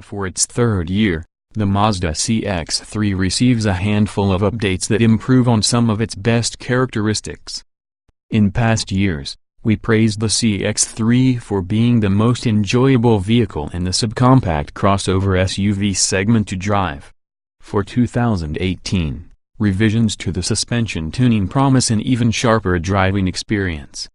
for its third year, the Mazda CX-3 receives a handful of updates that improve on some of its best characteristics. In past years, we praised the CX-3 for being the most enjoyable vehicle in the subcompact crossover SUV segment to drive. For 2018, revisions to the suspension tuning promise an even sharper driving experience.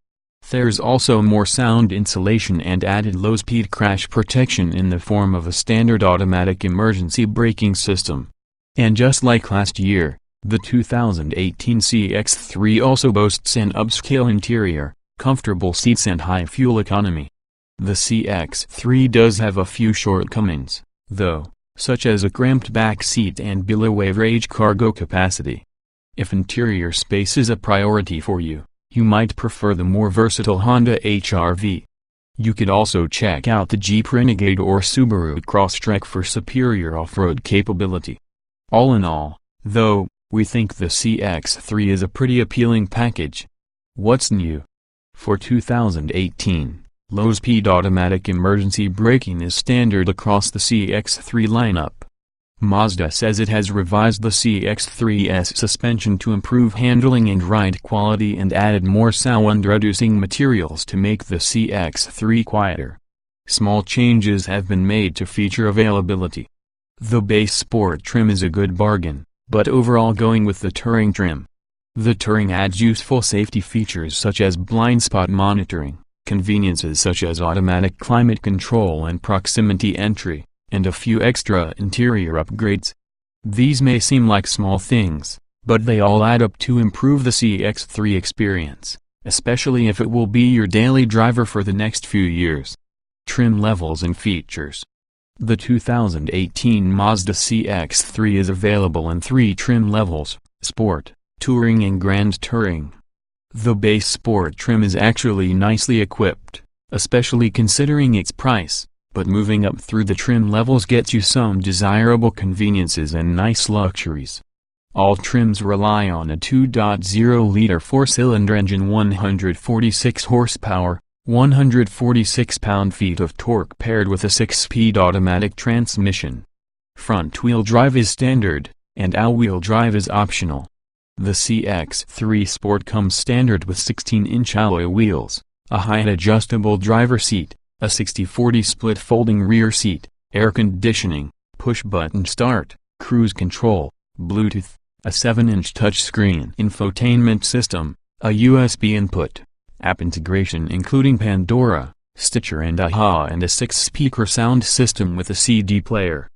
There's also more sound insulation and added low-speed crash protection in the form of a standard automatic emergency braking system. And just like last year, the 2018 CX-3 also boasts an upscale interior, comfortable seats and high fuel economy. The CX-3 does have a few shortcomings, though, such as a cramped back seat and below-average cargo capacity. If interior space is a priority for you, you might prefer the more versatile Honda HR-V. You could also check out the Jeep Renegade or Subaru Crosstrek for superior off-road capability. All in all, though, we think the CX-3 is a pretty appealing package. What's new? For 2018, low-speed automatic emergency braking is standard across the CX-3 lineup. Mazda says it has revised the CX-3's suspension to improve handling and ride quality and added more sound-reducing materials to make the CX-3 quieter. Small changes have been made to feature availability. The base sport trim is a good bargain, but overall going with the Touring trim. The Touring adds useful safety features such as blind spot monitoring, conveniences such as automatic climate control and proximity entry, and a few extra interior upgrades. These may seem like small things, but they all add up to improve the CX-3 experience, especially if it will be your daily driver for the next few years. Trim levels and features. The 2018 Mazda CX-3 is available in 3 trim levels: Sport, Touring and Grand Touring. The base Sport trim is actually nicely equipped, especially considering its price, but moving up through the trim levels gets you some desirable conveniences and nice luxuries. All trims rely on a 2.0-liter 4-cylinder engine, 146 horsepower, 146 pound-feet of torque paired with a 6-speed automatic transmission. Front-wheel drive is standard, and all-wheel drive is optional. The CX-3 Sport comes standard with 16-inch alloy wheels, a height-adjustable driver seat, a 60/40 split folding rear seat, air conditioning, push-button start, cruise control, Bluetooth, a 7-inch touchscreen infotainment system, a USB input, app integration including Pandora, Stitcher and AHA, and a 6-speaker sound system with a CD player.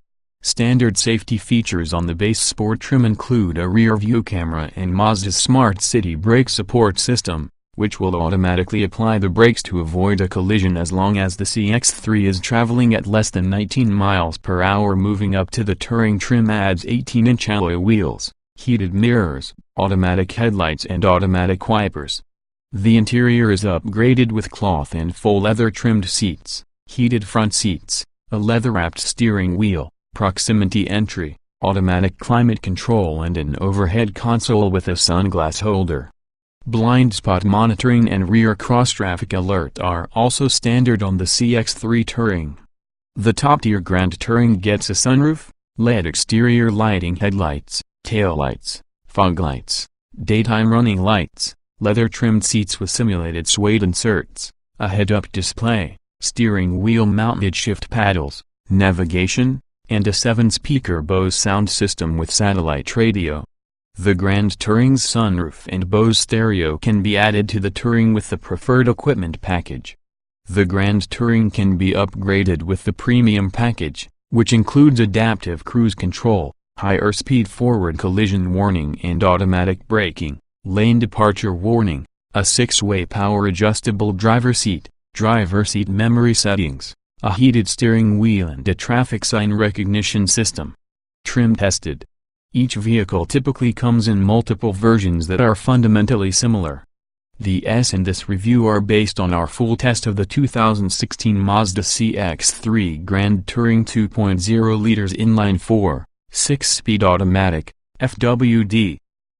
Standard safety features on the base Sport trim include a rear-view camera and Mazda's Smart City Brake Support System, which will automatically apply the brakes to avoid a collision as long as the CX-3 is traveling at less than 19 miles per hour. Moving up to the Touring trim adds 18-inch alloy wheels, heated mirrors, automatic headlights and automatic wipers. The interior is upgraded with cloth and faux leather trimmed seats, heated front seats, a leather-wrapped steering wheel, proximity entry, automatic climate control and an overhead console with a sunglass holder. Blind spot monitoring and rear cross-traffic alert are also standard on the CX-3 Touring. The top-tier Grand Touring gets a sunroof, LED exterior lighting, headlights, taillights, fog lights, daytime running lights, leather-trimmed seats with simulated suede inserts, a head-up display, steering wheel-mounted shift paddles, navigation, and a 7-speaker Bose sound system with satellite radio. The Grand Touring's sunroof and Bose stereo can be added to the Touring with the preferred equipment package. The Grand Touring can be upgraded with the Premium package, which includes adaptive cruise control, higher speed forward collision warning and automatic braking, lane departure warning, a 6-way power-adjustable driver seat memory settings, a heated steering wheel and a traffic sign recognition system. Trim tested. Each vehicle typically comes in multiple versions that are fundamentally similar. The S in this review are based on our full test of the 2016 Mazda CX-3 Grand Touring 2.0 liters inline-4, 6-speed automatic, FWD.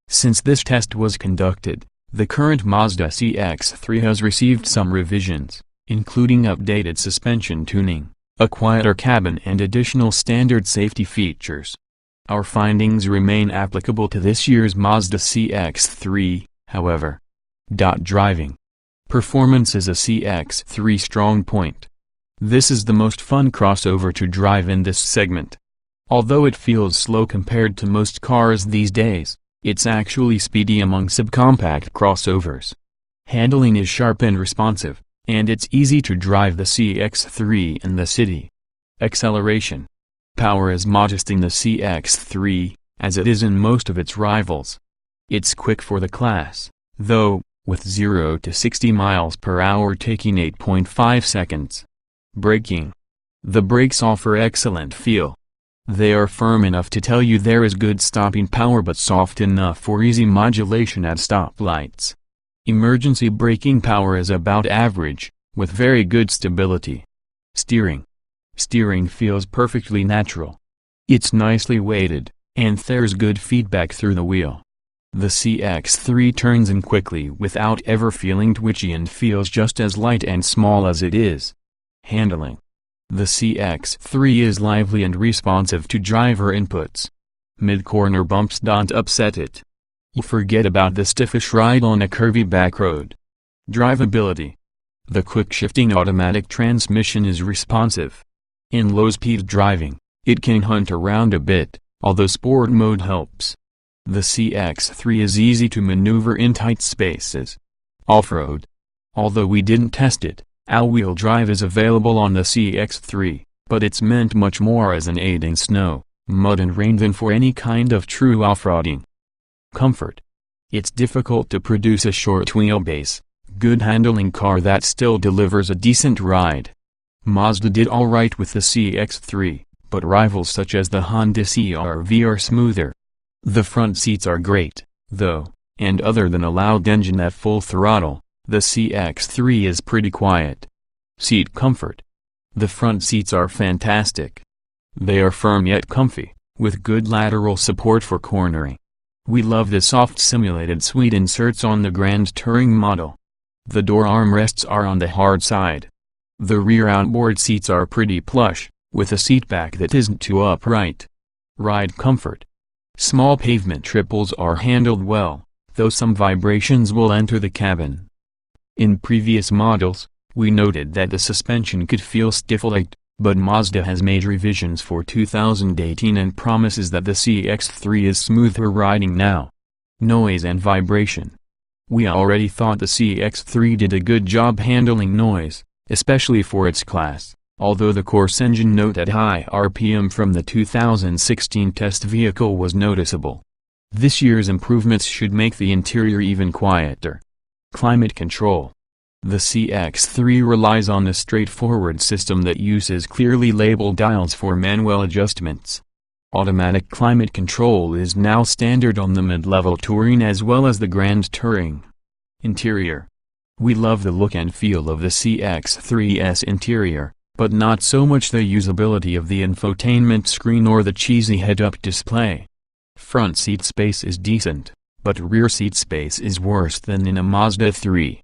Since this test was conducted, the current Mazda CX-3 has received some revisions, including updated suspension tuning, a quieter cabin and additional standard safety features. Our findings remain applicable to this year's Mazda CX-3, however. Driving performance is a CX-3 strong point. This is the most fun crossover to drive in this segment. Although it feels slow compared to most cars these days, it's actually speedy among subcompact crossovers. Handling is sharp and responsive, and it's easy to drive the CX-3 in the city. Acceleration power is modest in the CX-3, as it is in most of its rivals. It's quick for the class, though, with 0 to 60 miles per hour taking 8.5 seconds. Braking. The brakes offer excellent feel. They are firm enough to tell you there is good stopping power but soft enough for easy modulation at stoplights. Emergency braking power is about average, with very good stability. Steering. Steering feels perfectly natural. It's nicely weighted, and there's good feedback through the wheel. The CX-3 turns in quickly without ever feeling twitchy and feels just as light and small as it is. Handling. The CX-3 is lively and responsive to driver inputs. Mid-corner bumps don't upset it. You forget about the stiffish ride on a curvy back road. Drivability. The quick-shifting automatic transmission is responsive. In low-speed driving, it can hunt around a bit, although sport mode helps. The CX-3 is easy to maneuver in tight spaces. Off-road. Although we didn't test it, all-wheel drive is available on the CX-3, but it's meant much more as an aid in snow, mud and rain than for any kind of true off-roading. Comfort. It's difficult to produce a short wheelbase, good handling car that still delivers a decent ride. Mazda did alright with the CX-3, but rivals such as the Honda CR-V are smoother. The front seats are great, though, and other than a loud engine at full throttle, the CX-3 is pretty quiet. Seat comfort. The front seats are fantastic. They are firm yet comfy, with good lateral support for cornering. We love the soft simulated suite inserts on the Grand Touring model. The door armrests are on the hard side. The rear outboard seats are pretty plush, with a seatback that isn't too upright. Ride comfort. Small pavement triples are handled well, though some vibrations will enter the cabin. In previous models, we noted that the suspension could feel stiff-light, but Mazda has made revisions for 2018 and promises that the CX-3 is smoother riding now. Noise and vibration. We already thought the CX-3 did a good job handling noise, especially for its class, although the coarse engine note at high RPM from the 2016 test vehicle was noticeable. This year's improvements should make the interior even quieter. Climate control. The CX-3 relies on a straightforward system that uses clearly labeled dials for manual adjustments. Automatic climate control is now standard on the mid-level Touring as well as the Grand Touring. Interior. We love the look and feel of the CX-3's interior, but not so much the usability of the infotainment screen or the cheesy head-up display. Front seat space is decent, but rear seat space is worse than in a Mazda 3.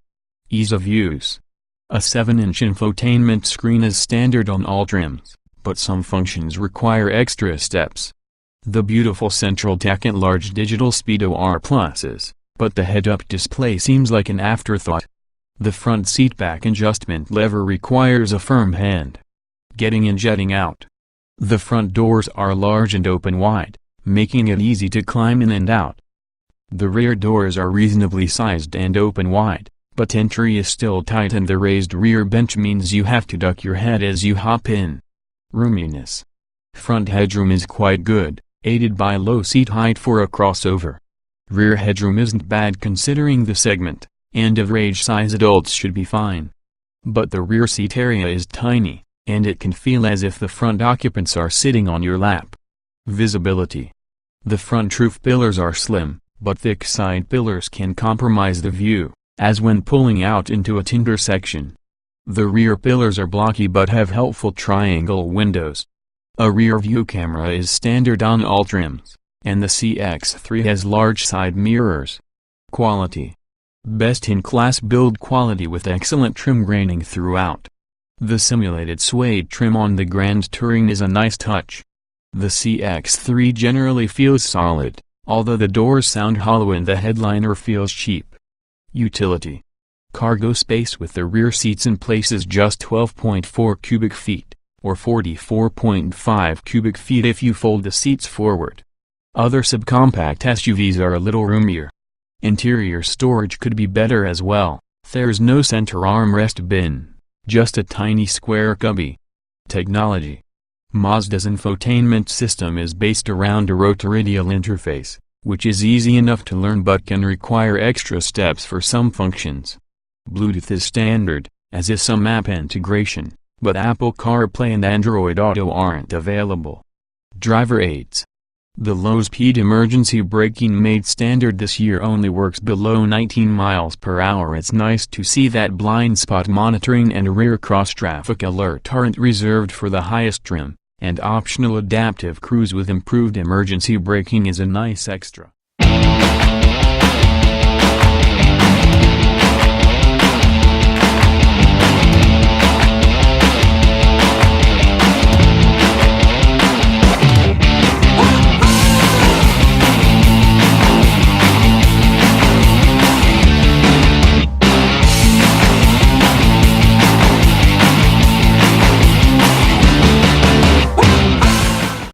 Ease of use. A 7-inch infotainment screen is standard on all trims, but some functions require extra steps. The beautiful central tech and large digital speedo are pluses, but the head-up display seems like an afterthought. The front seat back adjustment lever requires a firm hand. Getting in, jetting out. The front doors are large and open wide, making it easy to climb in and out. The rear doors are reasonably sized and open wide, but entry is still tight and the raised rear bench means you have to duck your head as you hop in. Roominess. Front headroom is quite good, aided by low seat height for a crossover. Rear headroom isn't bad considering the segment, and average-size adults should be fine. But the rear seat area is tiny, and it can feel as if the front occupants are sitting on your lap. Visibility. The front roof pillars are slim, but thick side pillars can compromise the view, as when pulling out into a tinder section. The rear pillars are blocky but have helpful triangle windows. A rear view camera is standard on all trims, and the CX-3 has large side mirrors. Quality. Best-in-class build quality with excellent trim graining throughout. The simulated suede trim on the Grand Touring is a nice touch. The CX-3 generally feels solid, although the doors sound hollow and the headliner feels cheap. Utility. Cargo space with the rear seats in place is just 12.4 cubic feet, or 44.5 cubic feet if you fold the seats forward. Other subcompact SUVs are a little roomier. Interior storage could be better as well. There's no center armrest bin, just a tiny square cubby. Technology. Mazda's infotainment system is based around a rotoridial interface, which is easy enough to learn but can require extra steps for some functions. Bluetooth is standard, as is some app integration, but Apple CarPlay and Android Auto aren't available. Driver aids. The low-speed emergency braking made standard this year only works below 19 miles per hour. It's nice to see that blind spot monitoring and rear cross-traffic alert aren't reserved for the highest trim, and optional adaptive cruise with improved emergency braking is a nice extra.